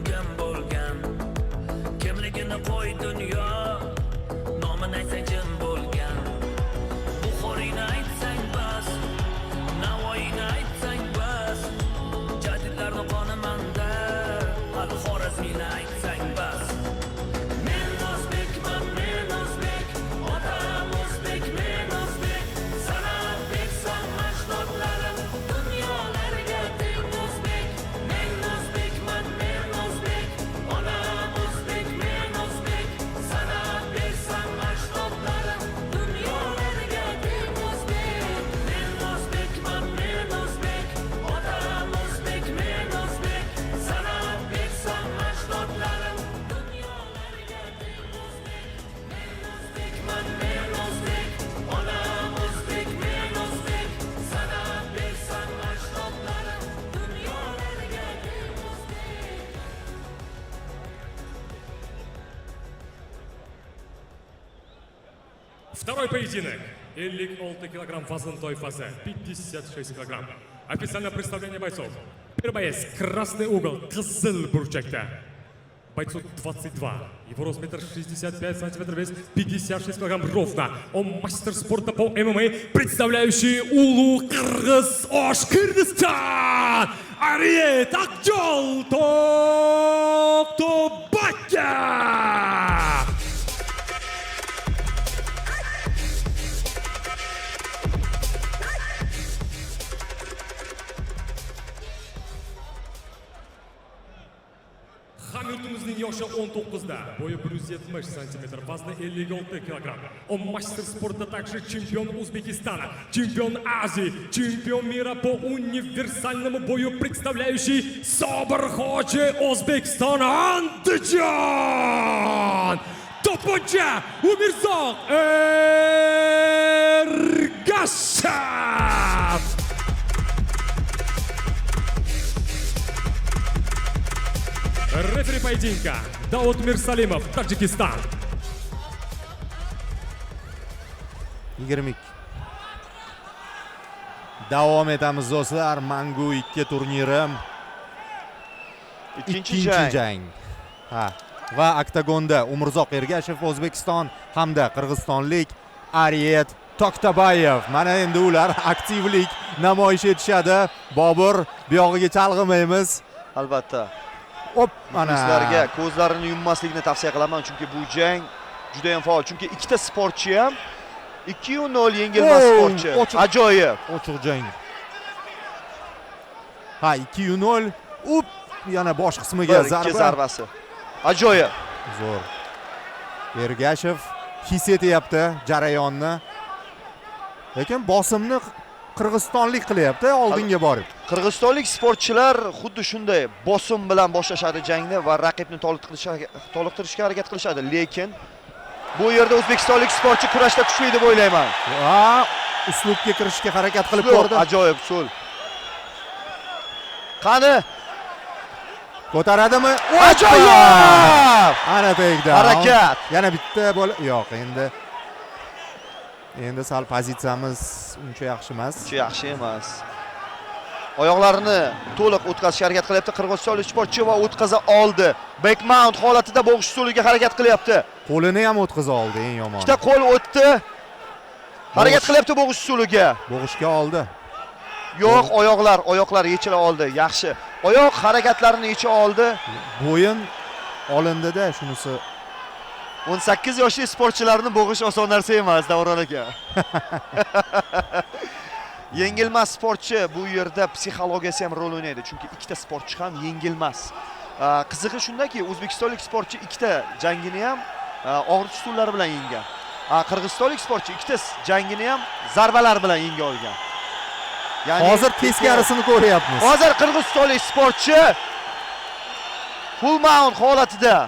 kim bo'lgan kimligini qo'y dunyo nomini aytsang jim bo'lgan Buxoriyni aytsang bas Navoiyni aytsang bas jadidlarni qonimanda hali Xorazmiyni aytsang bas Men o'zbekman men o'zbek otam o'zbek men o'zbek san'atbek san'atdorlarim dunyolarga teng o'zbek Men o'zbekman men o'zbek onam o'zbek men o'zbek san'atbek san'atdorlarim dunyolarga teng o'zbek Men o'zbekman men o'zbek otam o'zbek men o'zbek san'atbek san'atdorlarim dunyolarga teng o'zbek Men o'zbekman men o'zbek onam o'zbek men o'zbek san'atbek san'atdorlarim dunyolarga teng o'zbek Второй поединок. 56 килограмм вазон тойфасы, 56 килограмм. Официальное представление бойцов. Первый боец, красный угол, Кызыл бурчакта. Бойцу 22. Его рост 1,65 сантиметров, вес 56 килограмм ровно. Он мастер спорта по ММА, представляющий Улу Кыргыз Ош Кыргызстан. Ариет Акжол Токтобатя. Hamyurtimizning yoshi 19da, bo'yi 170 сантиметр, vazni 56 kilogramm. Он мастер спорта, также чемпион Узбекистана, чемпион Азии, чемпион мира по универсальному бою, представляющий Соборхочи Узбекистан Андыжан. Топоча Умирзок Эргашев. Рефери поединка Дауд Мирсалимов, Таджикистан. 22. Davom etamiz do'stlar. Mangu 2 turniri. Ikkinchi jang. Va oktagonda Umurzoq Ergashev O'zbekiston hamda qirg'izistonlik Ariyet Toktabayev. Mana endi ular aktivlik namoyish etishadi. Bobur, bu yog'iga chalg'imaymiz. Albatta. Hop, mana Muxlislarga ko'zlarini yummaslikni tavsiya qilaman, chunki bu jang juda ham faol. Chunki ikkita sportchi ham 2-0 yengilmas sportchi. Ajoyib. ochiq jang. 2-0. Up, yana bosh qismiga zarba. Zarbasi. Ajoyib. Zo'r. Ergashev his etyapti jarayonni. Lekin bosimni qirg'izistonlik qilyapti oldinga borib. Qirg'izistonlik sportchilar xuddi shunday bosim bilan boshlashadi jangni va raqibni toliqtirishga harakat qilishadi. Lekin bu yerda o'zbekistonlik sportchi kurashda kuchli deb o'ylayman. Uslubga kirishga harakat qilib ko'rdi. Ajoyib usul. Qani? Ko'taradimi? Ajoyib! Ana tegdi. Harakat. Yana bitta yo'q, endi sal pozitsiyamiz uncha yaxshi emas. Uncha yaxshi emas. Oyoqlarini to'liq o'tkazishga harakat qilyapti qirg'izistonlik sportchi va o'tkaza oldi. Back mount holatida bo'g'ish usuliga harakat qilyapti. Qo'lini ham o'tkaza oldi, eng yomoni. Ikkita qo'l o'tdi. Harakat qilyapti bo'g'ish usuliga. Bo'g'ishga oldi. Yo'q, oyoqlar yechila oldi. Yaxshi. Oyoq harakatlarini yecha oldi. Bo'yin olindi-da, shunisi. 18 yoshli sportchilarni bo'g'ish oson narsa emas, Davron aka. Yengilmas sportchi bu yerda psixologiyasi ham rol o'ynaydi, chunki ikkita sportchi ham yengilmas. Qizig'i shundaki, o'zbekistonlik sportchi ikkita jangini ham og'ir usullari bilan yenggan. Qirg'izistonlik sportchi ikkita jangini ham zarbalar bilan yenga olgan. Ya'ni hozir teskarisini ko'ryapmiz. Hozir qirg'izistonlik sportchi full mount holatida.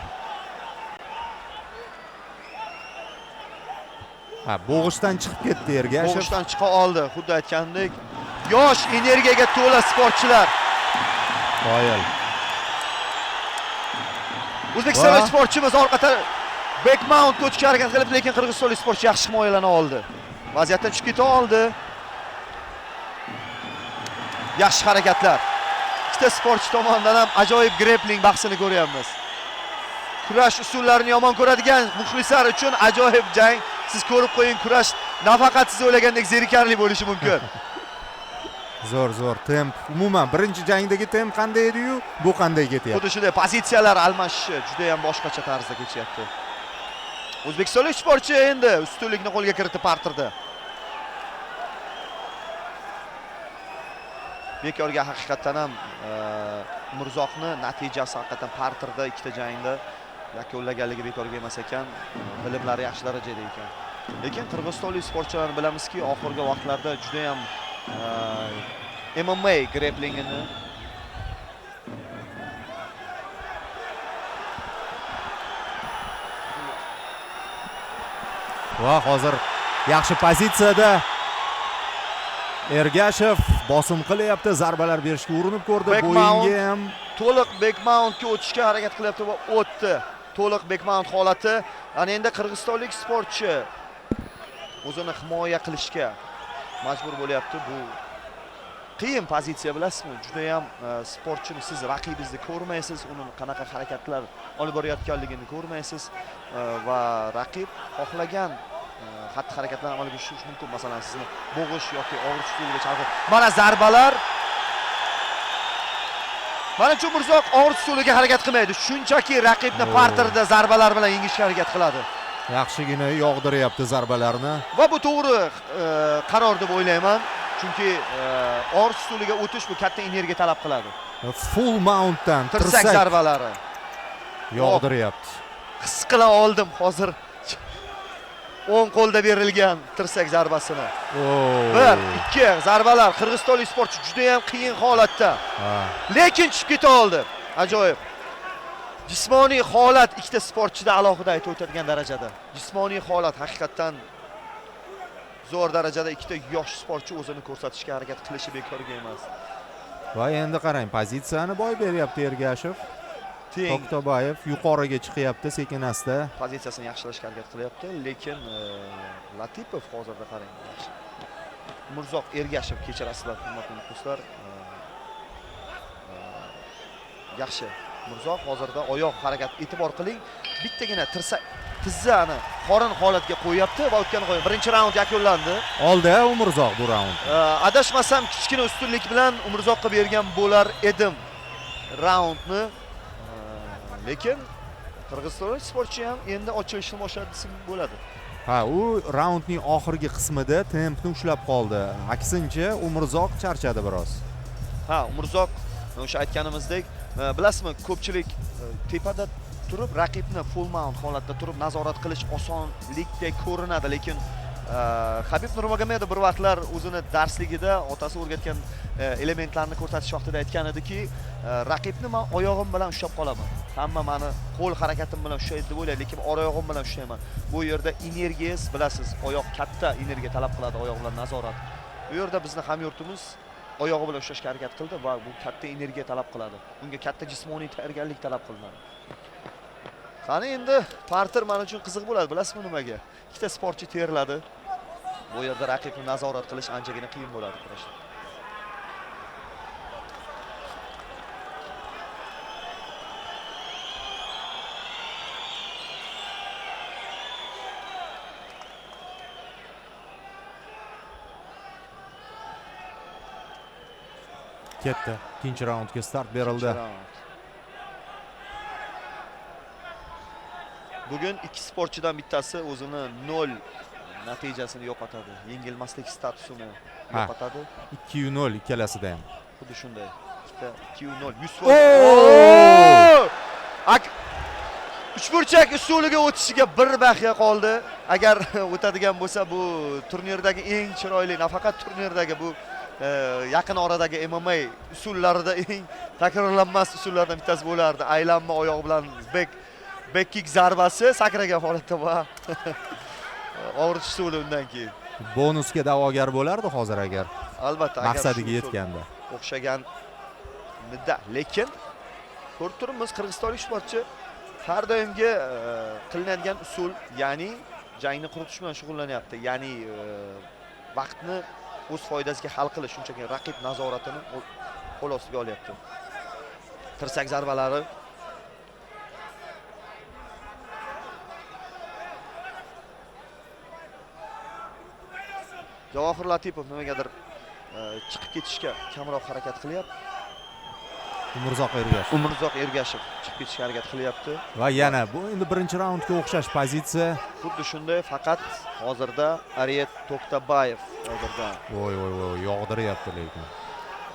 Bo'g'ishdan chiqib ketdi Ergashev. Bo'g'ishdan chiqa oldi, xuddi aytgandek. Yosh, energiyaga to'la sportchilar. Qoyil. O'zbekistonlik sportchimiz orqa back mount o'tishga harakat qilib, lekin qirg'izistonlik sportchi yaxshi himoyalana oldi. Vaziyatdan chiqib keta oldi. Yaxshi harakatlar. ikkita sportchi tomonidan ham ajoyib grappling bahsini ko'ryapmiz. Kurash usullarini yomon ko'radigan muxlislar uchun ajoyib jang. Siz ko'rib qo'ying, kurash nafaqat siz o'ylagandek zerikarli bo'lishi mumkin. Zo'r. Temp. Umuman birinchi jangdagi temp qanday edi-yu, bu qanday ketyapti? Xuddi shunday pozitsiyalar almashishi juda ham boshqacha tarzda kechyapti. O'zbekistonlik sportchi endi ustunlikni qo'lga kiritib partirdi. Bekorga haqiqatan ham Umurzoqni natijasi haqiqatan partirda ikkita jangda yakunlaganligi bekorga emas ekan, bilimlari yaxshi darajada ekan. Lekin qirg'izistonlik sportchilarni bilamizki, oxirgi vaqtlarda juda ham MMA grapplingini Va hozir yaxshi pozitsiyada Ergashev bosim qilyapti, zarbalar berishga urinib ko'rdi. Bo'yinga ham to'liq backmountga o'tishga harakat qilyapti va o'tdi. To'liq backmount holati. Ana endi qirg'izistonlik sportchi o'zini himoya qilishga majbur bo'lyapti. Bu qiyin pozitsiya, bilasizmi? Juda ham sportchini siz raqibingizni ko'rmaysiz, uning qanaqa harakatlar olib borayotganligini ko'rmaysiz va raqib xohlagan xatti-harakatlarni amalga oshirish mumkin. Masalan, sizni bo'g'ish yoki og'ir usuliga chalg'ib. Mana zarbalar. Mana shu Umurzoq og'ir usuliga harakat qilmaydi. Shunchaki raqibni parterda zarbalar bilan yengishga harakat qiladi. yaxshigina yog'diryapti zarbalarni. Va bu to'g'ri qaror deb o'ylayman. Chunki og'ir usuliga o'tish bu katta energiya talab qiladi. Full mountdan tirsak zarbalari yog'diryapti. His qila oldim hozir. O'ng qo'lda berilgan tirsak zarbasini. 1-2 zarbalar. Qirg'izistonlik sportchi juda ham qiyin holatda. Lekin tushib keta oldi. Ajoyib. Jismoniy holat ikkita sportchida alohida aytib o'tadigan darajada. Jismoniy holat haqiqatan zo'r darajada ikkita yosh sportchi o'zini ko'rsatishga harakat qilishi bekorga emas. Va endi qarang, pozitsiyani boy beryapti Ergashev. Toktobayev yuqoriga chiqyapti sekin-asta. Pozitsiyasini yaxshilashga harakat qilyapti, lekin Latipov hozirda qarang. Umurzoq Ergashev, kechirasizlar hurmatli muxlislar. Yaxshi. Umurzoq hozirda oyoq harakat e'tibor qiling. Bittagina tirsak tizzani qorin holatga qo'yapti va o'tgan qo'y. Birinchi raund yakunlandi. Oldi Umurzoq bu raund. Adashmasam kichkina ustunlik bilan Umurzoqqa bergan bo'lar edim raundni. Lekin qirg'izistonlik sportchi ham endi ochilishni boshladi desam bo'ladi. Ha, u raundning oxirgi qismida tempni ushlab qoldi. Aksincha Umurzoq charchadi biroz. Ha, Umurzoq o'sha aytganimizdek, bilasizmi, ko'pchilik tepada turib raqibni full mount holatda turib nazorat qilish osonlikdek ko'rinadi, lekin Habib Nurmagomedov bir vaqtlar o'zini darsligida otasi o'rgatgan elementlarni ko'rsatish vaqtida aytgan ediki, raqibni men oyog'im bilan ushlab qolaman. Hamma meni qo'l harakatim bilan ushlaydi deb o'ylaydi, lekin oyog'im bilan ushlayman. Bu yerda energiyangiz, bilasiz, oyoq katta energiya talab qiladi, oyoq bilan nazorat. Bu yerda bizni hamyurtimiz oyog'i bilan ushlashga harakat qildi va bu katta energiya talab qiladi. Bunga katta jismoniy tayyorgarlik talab qilinadi. Qani endi parter men uchun qiziq bo'ladi, bilasizmi nimaga? Ikkita sportchi teriladi. Bu yerda raqibni nazorat qilish anchagina qiyin bo'ladi, kurashda. Ketdi. Ikkinchi raundga start berildi. Bugun ikki sportchidan bittasi o'zini 0 natijasini yo'qotadi. Yengilmaslik statusini yo'qotadi. 2-0 ikkalasida ham. Xuddi shunday. 2-0 100%. Uchburchak usuliga o'tishiga bir baqiya qoldi. Agar o'tadigan bo'lsa, bu turnirdagi eng chiroyli, nafaqat turnirdagi, bu yaqin oradagi MMA usullarida eng takrorlanmas usullardan bittasi bo'lardi. Aylanma oyoq bilan back kick zarbasi sakragan holatda va og'ir usuli undan keyin. Bonusga da'vogar bo'lardi hozir agar. Albatta, maqsadiga yetganda. O'xshaganida, lekin ko'rib turibmiz, qirg'izistonlik sportchi har doimgi qilinadigan usul, ya'ni jangni quritish bilan shug'ullanyapti. Ya'ni vaqtni o'z foydasiga hal qilish, shunchaki raqib nazoratini qo'l ostiga olyapti. Tirsak zarbalari. Javohir Latipov nimagadir chiqib ketishga kamroq harakat qilyapti. Umurzoq Ergashev. Umurzoq Ergashev chiqib ketishga harakat qilyapti. Va yana bu endi birinchi raundga o'xshash pozitsiya. Xuddi shunday, faqat hozirda Ariyat To'xtabayev hozirda. Voy, yog'diryapti lekin.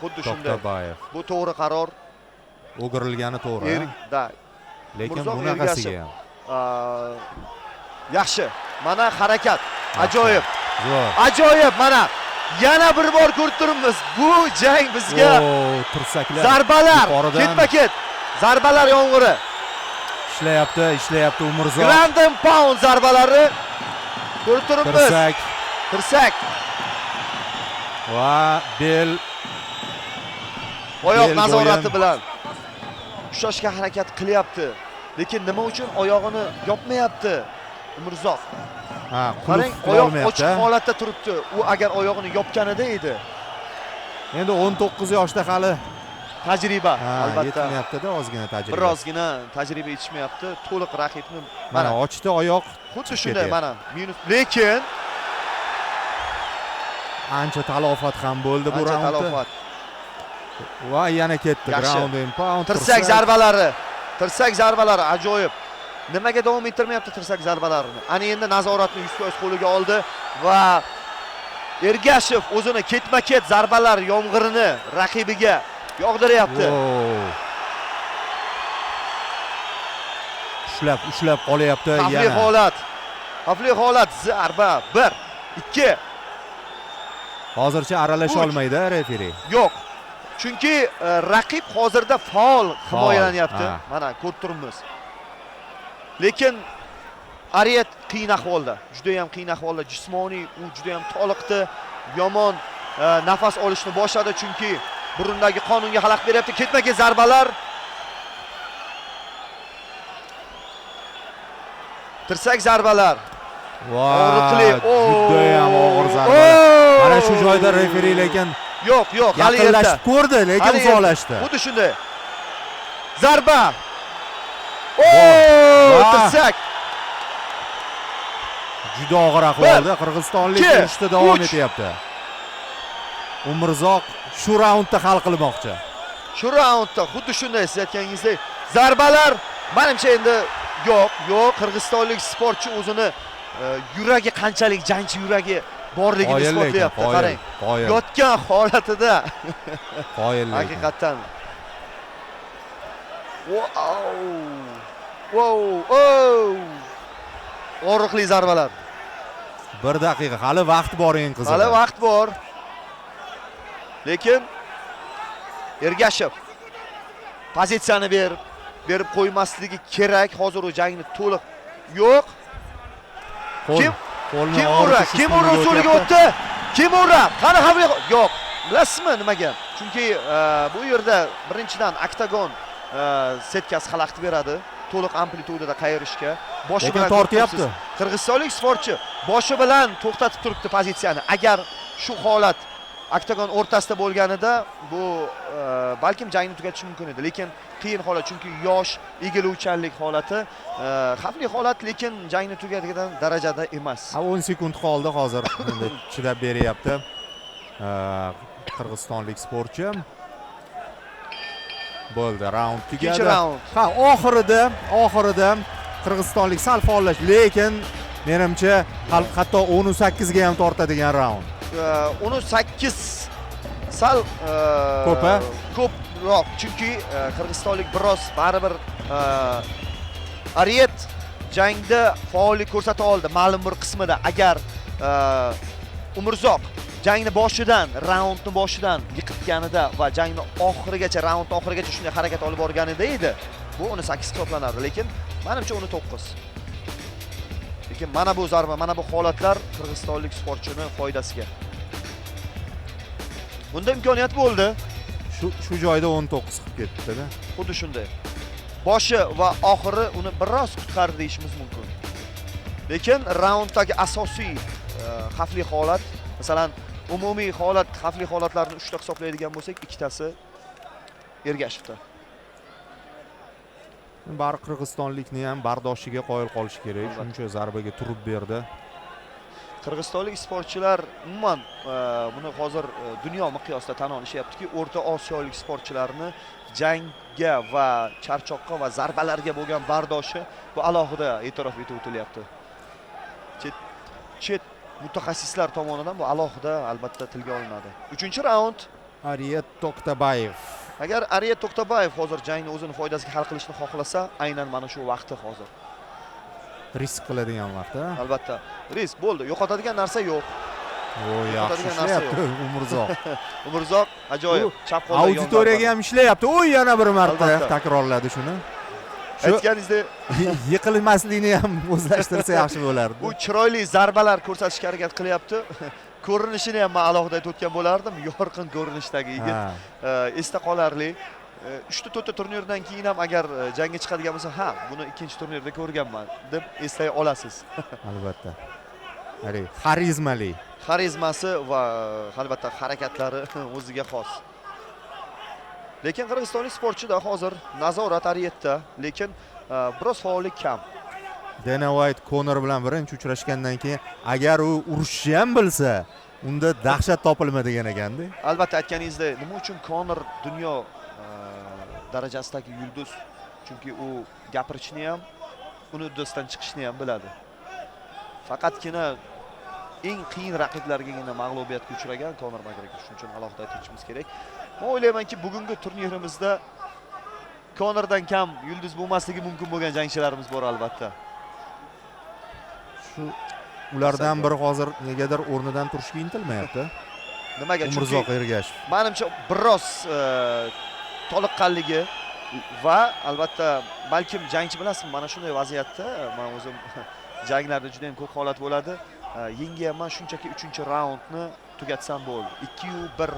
Xuddi shunday. To'xtabayev. Bu to'g'ri qaror. O'girilgani to'g'ri. Lekin Umurzoq bunaqasiga ham. Yaxshi. Mana harakat. Ajoyib. Zo'r. Ajoyib mana. Yana bir bor ko'rib turibmiz. Bu jang bizga tirsaklar. Zarbalar ketma-ket. Zarbalar yomg'iri. Ishlayapti Umurzoq. Ground and pound zarbalari ko'rib turibmiz. Tirsak. Va bel oyoq nazorati bilan ushlashga harakat qilyapti. Lekin nima uchun oyog'ini yopmayapti Umurzoq? Qarang, oyoq ochiq holatda turibdi. U agar oyog'ini yopganida edi. Endi 19 yoshda hali tajriba, albatta. Yetmayapti-da, ozgina tajriba. Birozgina tajriba yetishmayapti. To'liq raqibni mana ochdi oyoq. Xuddi shunday mana minus. Lekin ancha talofat ham bo'ldi bu raundda. Ancha talofat. Va yana ketdi ground and pound. Tirsak zarbalari ajoyib. Nimaga davom ettirmayapti tirsak zarbalarini? Ana endi nazoratni 100% qo'liga oldi va Ergashev o'zini ketma-ket zarbalar yomg'irini raqibiga yog'diryapti. Ushlab qolyapti yana. Xavfli holat, zarba 1, 2. Hozircha aralasha olmaydi referi. Yo'q. Chunki raqib hozirda faol himoyalanyapti. Mana ko'rib turibmiz. Lekin Ariyat qiyin ahvolda, juda ham qiyin ahvolda, jismoniy u juda ham toliqdi, yomon nafas olishni boshladi chunki burundagi qonunga xalaqit beryapti. Ketma-ket zarbalar. Tirsak zarbalar. Og'riqli, juda ham og'ir zarbalar. Mana shu joyda referi lekin yo'q, hali yaqinlashib ko'rdi, lekin uzoqlashdi. Xuddi shunday. Zarba. Tirsak. Juda og'ir ahvolda qirg'izistonlik urushda davom etyapti. Umurzoq shu raundda hal qilmoqchi. Shu raundda xuddi shunday siz aytganingizdek zarbalar menimcha endi yo'q, qirg'izistonlik sportchi o'zini yuragi qanchalik jangchi yuragi borligini isbotlayapti. Qarang. Yotgan holatida. Qoyillik. Haqiqatan. Og'riqli zarbalar. 1 daqiqa, hali vaqt bor eng qizig'i. Hali vaqt bor. Lekin Ergashev pozitsiyani berib qo'ymasligi kerak. Hozir u jangni to'liq yo'q. Kim usuliga o'tdi? Kim urdi? Qani xavfli? Yo'q. Bilasizmi nimaga? Chunki bu yerda birinchidan oktagon setkasi xalaqit beradi. To'liq amplitudada qayirishga. Boshi bilan tortyapti. Qirg'izistonlik sportchi boshi bilan to'xtatib turibdi pozitsiyani. Agar shu holat oktagon o'rtasida bo'lganida bu balkim jangni tugatishi mumkin edi. Lekin qiyin holat chunki yosh, egiluvchanlik holati, xavfli holat, lekin jangni tugatadigan darajada emas. 10 sekund qoldi hozir. Endi chidab beryapti. Qirg'izistonlik sportchi. Bo'ldi, raund tugadi. Ha, oxirida qirg'izistonlik sal faollash, lekin menimcha hatto 18 ga ham tortadigan raund. 18 sal ko'proq chunki qirg'izistonlik biroz baribir Ariyat jangda faollik ko'rsata oldi ma'lum bir qismida. Agar Umurzoq jangni boshidan, raundni boshidan yiqitganida va jangni oxirigacha, raund oxirigacha shunday harakat olib borganida edi, bu 18 hisoblanardi, lekin menimcha 19. Lekin mana bu zarba, mana bu holatlar qirg'izistonlik sportchini foydasiga. Bunda imkoniyat bo'ldi. Shu joyda 19 qilib ketdi-da. Xuddi shunday. Boshi va oxiri uni biroz qutqardi deyishimiz mumkin. Lekin raunddagi asosiy xavfli holat, masalan, umumiy holat, xavfli holatlarni 3 ta hisoblaydigan bo'lsak, ikkitasi Ergashevda. Bari qirg'izistonlikni ham bardoshiga qoyil qolish kerak. Shuncha zarbaga turib berdi. Qirg'izistonlik sportchilar umuman buni hozir dunyo miqyosida tan olishyaptiki, O'rta Osiyolik sportchilarni jangga va charchoqqa va zarbalarga bo'lgan bardoshi bu alohida e'tirof etib o'tilyapti. Chet mutaxassislar tomonidan bu alohida albatta tilga olinadi. 3-raund. Ariyat Toktabayev. Agar Ariyat Toktabayev hozir jangni o'zini foydasiga hal qilishni xohlasa, aynan mana shu vaqti hozir. Risk qiladigan vaqt, ha? Albatta, risk bo'ldi. Yo'qotadigan narsa yo'q. Yaxshi ishlayapti Umurzoq. Umurzoq ajoyib. Chap qo'lda auditoriyaga ham ishlayapti. Yana bir marta takrorladi shuni. Aytganingizdek, yiqilmaslikni ham o'zlashtirsa yaxshi bo'lardi. Bu chiroyli zarbalar ko'rsatishga harakat qilyapti. Ko'rinishini ham men alohida aytib o'tgan bo'lardim. Yorqin ko'rinishdagi yigit. Esda qolarli. 3-4 turnirdan keyin ham agar jangga chiqadigan bo'lsa, ha, buni ikkinchi turnirda ko'rganman deb eslay olasiz. Albatta. Xarizmali. Xarizmasi va albatta harakatlari o'ziga xos. Lekin qirg'izistonlik sportchida hozir nazorat Ariyatda, lekin biroz faollik kam. Dana White Conor bilan birinchi uchrashgandan keyin agar u urishni ham bilsa, unda dahshat topilma degan ekanda. Albatta aytganingizdek, nima uchun Conor dunyo darajasidagi yulduz? Chunki u gapirishni ham, uni uddasidan chiqishni ham biladi. Faqatgina eng qiyin raqiblargagina mag'lubiyatga uchragan Conor McGregor. Shuning uchun alohida aytishimiz kerak. Men o'ylaymanki, bugungi turnirimizda Conordan kam yulduz bo'lmasligi mumkin bo'lgan jangchilarimiz bor albatta. Shu ulardan biri hozir negadir o'rnidan turishga intilmayapti. Nimaga? Chunki Umurzoq Ergashev. Menimcha biroz toliqqanligi va albatta balkim jangchi bilasizmi, mana shunday vaziyatda men o'zim janglarda juda ham ko'p holat bo'ladi. Yengaman shunchaki 3-raundni tugatsam bo'ldi. 2-1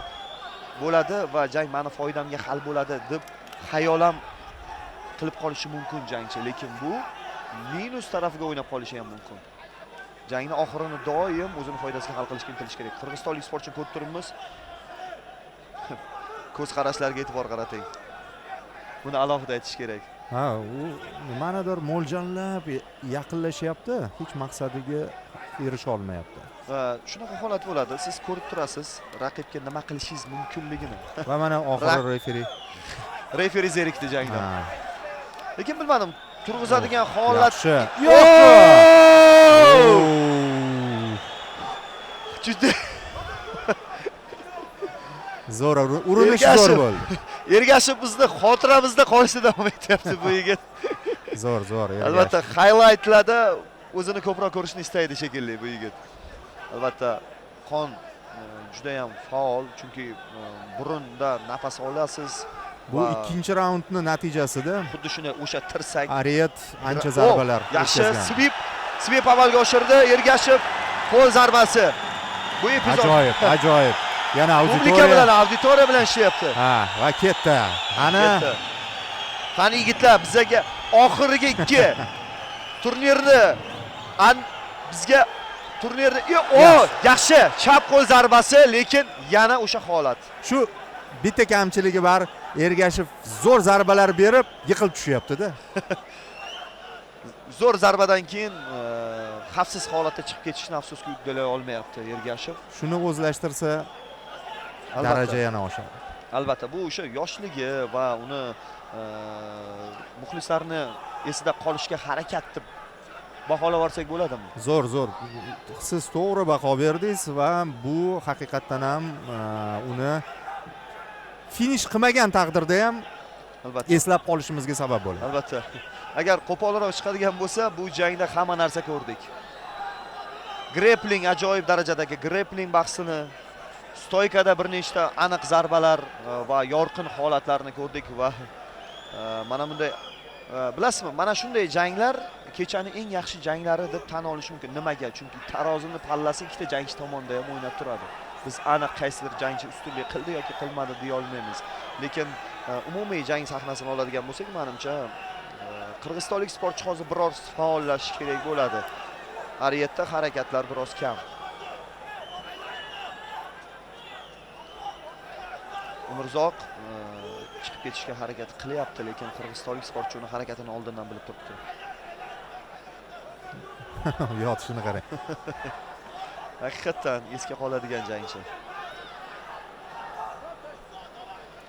bo'ladi va jang meni foydamga hal bo'ladi deb xayolam qilib qolishi mumkin jangchi, lekin bu minus tarafiga o'ynab qolishi ham mumkin. Jangni oxirini doim o'zini foydasiga hal qilishga intilish kerak. Qirg'izistonlik sportchi ko'rib turibmiz. Ko'z qarashlarga e'tibor qarating. Buni alohida aytish kerak. Ha, u nimanidir mo'ljallab yaqinlashyapti, hech maqsadiga erisha olmayapti. Shunaqa holat bo'ladi. Siz ko'rib turasiz, raqibga nima qilishingiz mumkinligini. Va mana oxiri referi zerikdi jangda. Lekin bilmadim, turg'izadigan holat juda zo'r urinish zo'r bo'ldi. Ergashev bizni xotiramizda qolishni davom etyapti bu yigit. Zo'r. Albatta highlightlarda o'zini ko'proq ko'rishni istaydi shekilli bu yigit. Albatta qon juda ham faol, chunki burunda nafas olasiz. Bu ikkinchi raundning natijasida xuddi shuni o'sha tirsak Ariyat ancha zarbalar yaxshi svip amalga oshirdi. Ergashev qo'l zarbasi. Bu epizod ajoyib. Yana auditoriya bilan ishlayapti. Va ketdi. Qani yigitlar, bizga oxirgi 2 turnirni bizga turnirda yaxshi chap qo'l zarbasi, lekin yana o'sha holat. Shu bitta kamchiligi bor. Ergashev zo'r zarbalar berib, yiqilib tushyapti-da. Zo'r zarbadan keyin xavfsiz holatda chiqib ketishni afsuski uddalay olmayapti Ergashev. Shuni o'zlashtirsa daraja yana oshadi. Albatta bu o'sha yoshligi va uni muxlislarni esida qolishga harakat deb baholab olsak bo'ladimi? Zo'r. Siz to'g'ri baho berdingiz va bu haqiqatdan ham uni finish qilmagan taqdirda ham albatta eslab qolishimizga sabab bo'ladi. Albatta. Agar qo'polroq chiqadigan bo'lsa, bu jangda hamma narsa ko'rdik. Grappling ajoyib darajadagi grappling bahsini, stoykada bir nechta aniq zarbalar va yorqin holatlarni ko'rdik va mana bunday bilasizmi, mana shunday janglar kechaning eng yaxshi janglari deb tan olish mumkin. Nimaga? Chunki tarozining pallasi ikkita jangchi tomonda ham o'ynab turadi. Biz aniq qaysidir jangchi ustunlik qildi yoki qilmadi deya olmaymiz. Lekin umumiy jang sahnasini oladigan bo'lsak, menimcha qirg'izistonlik sportchi hozir biroz faollashish kerak bo'ladi. Ariyatda harakatlar biroz kam. Umurzoq chiqib ketishga harakat qilyapti, lekin qirg'izistonlik sportchi uni harakatini oldindan bilib turibdi. Yotishini qarang. Haqiqatdan esga qoladigan jangchi.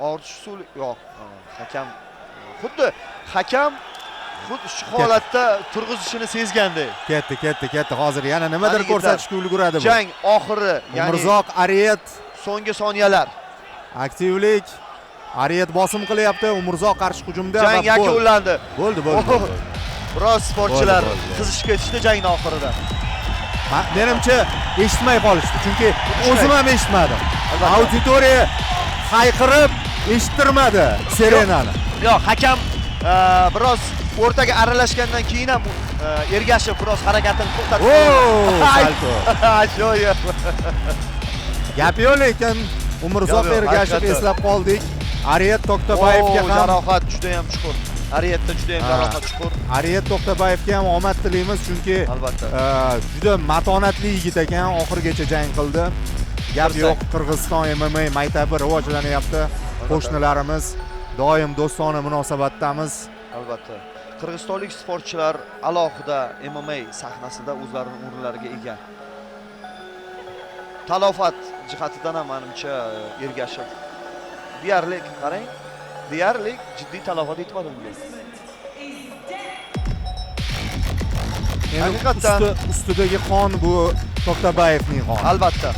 Ortish usuli yo'q. Hakam xuddi shu holatda turg'izishini sezgandek. Ketdi. Hozir yana nimadir ko'rsatishga ulguradi bu. Jang oxiri, ya'ni Umrzoq, Ariyat so'nggi soniyalar. aktivlik. Ariyat bosim qilyapti. Umrzoq qarshi hujumda Jang yakunlandi. Bo'ldi. Biroz sportchilar Bo'ldi. qizishib ketishdi jangning oxirida. Menimcha eshitmay qolishdi, chunki o'zim ham eshitmadim. Albatta. Auditoriya hayqirib eshittirmadi Serenani. Yo'q, hakam biroz o'rtaga aralashgandan keyin ham Ergashev biroz harakatini to'xtatdi. Salto. Ajoyib. Gap yo'q, lekin Umrzoq Yo'q, Ergashev haqiqatdan. eslab qoldik. Ariyat To'xtabayevga ham jarohat juda ham chuqur. Ariyatda juda ham jarohat chuqur. Ariyat To'xtabayevga ham omad tilaymiz, chunki Albatta. juda matonatli yigit ekan, oxirigacha jang qildi. Gap yo'q, Qirg'iziston MMA maktabi rivojlanyapti. Qo'shnilarimiz doim do'stona munosabatdamiz. Albatta. Qirg'izistonlik sportchilar alohida MMA sahnasida o'zlarining o'rinlariga ega. Talofat jihatidan ham menimcha Ergashev deyarli, qarang, deyarli jiddiy talofat yetmadi bunga. Haqiqatdan ustidagi qon bu To'xtabayevning qoni. Albatta.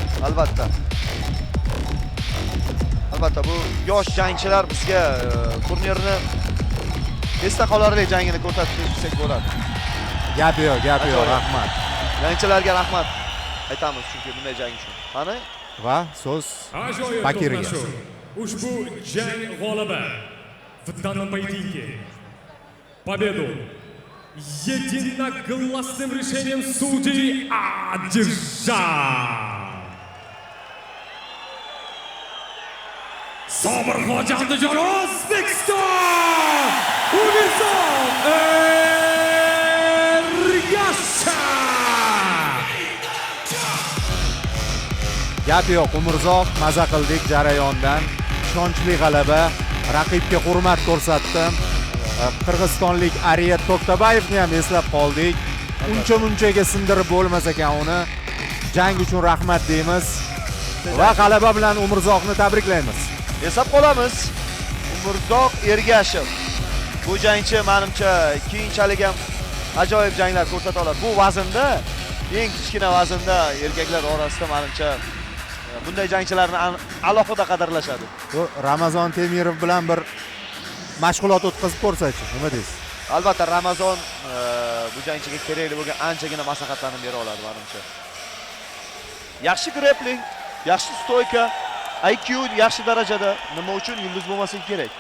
Albatta bu yosh jangchilar bizga turnirni esda qolarli jangini ko'rsatib bersak bo'ladi. Gap yo'q, Ajoyib. rahmat. Jangchilarga rahmat aytamiz chunki bunday jang uchun. Qani? Va so'z Ajoyib Bakirga. to'qnashuv. Ushbu jang g'olibi в данном поединке победу единогласным решением судей одержал Sobirxo'ja Andijon, O'zbekiston! Umrzoq Ergashev! Gap yo'q, Umrzoq maza qildik jarayondan. Ishonchli g'alaba, raqibga hurmat ko'rsatdi. Qirg'izistonlik Ariyat To'xtabayevni ham eslab qoldik. Uncha-munchaga sindirib bo'lmas ekan uni. Jang uchun rahmat deymiz va g'alaba bilan Umrzoqni tabriklaymiz. Eslab qolamiz. Umrzoq Ergashev. Bu jangchi menimcha keyinchalik ham ajoyib janglar ko'rsata oladi. Bu vaznda, eng kichkina vaznda erkaklar orasida menimcha bunday jangchilarni alohida qadrlashadi. Bu Ramazon Temirov bilan bir mashg'ulot o'tkazib ko'rsachi, nima deysiz? Albatta Ramazon bu jangchiga kerakli bo'lgan anchagina maslahatlarni bera oladi menimcha. Yaxshi grappling, yaxshi stoyka, IQ yaxshi darajada. Nima uchun yulduz bo'lmasligi kerak?